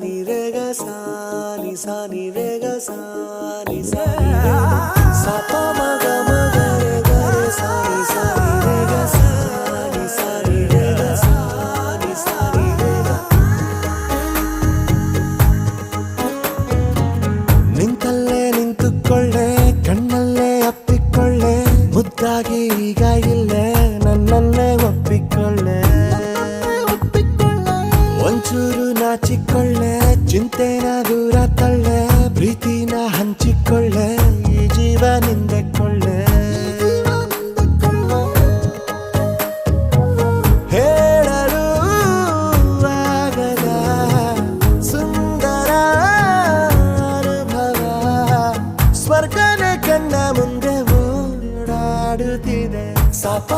ni re ga sa ni re ga sa ni sa pa ma ga re sa ni re ga sa ni re ga sa ni re ga. ನಿಂತಲ್ಲೇ ನಿಂತುಕೊಳ್ಳೆ ಕಣ್ಣಲ್ಲೇ ಅಪ್ಪಿಕೊಳ್ಳೆ ಮುದ್ದಾಗಿ ಈಗ ಇಲ್ಲೇ ನನ್ನನ್ನೇ ಒಪ್ಪಿಕೊಳ್ಳೆ ಒಂಚೂರು ನಾಚಿಕೊಳ್ಳೆ ಚಿಂತೆನ ದೂರ ತಳ್ಳೆ ಪ್ರೀತಿನ ಹಂಚಿಕೊಳ್ಳೆ ಈ ಜೀವ ನಿಂದೆಕೊಳ್ಳೆ ಹೇಳಲು ಆಗದ ಸುಂದರ ಅನುಭವ ಸ್ವರ್ಗನೇ ಕಣ್ಣ ಮುಂದೆ ಓಡಾಡುತ್ತಿದೆ ಸಾಪ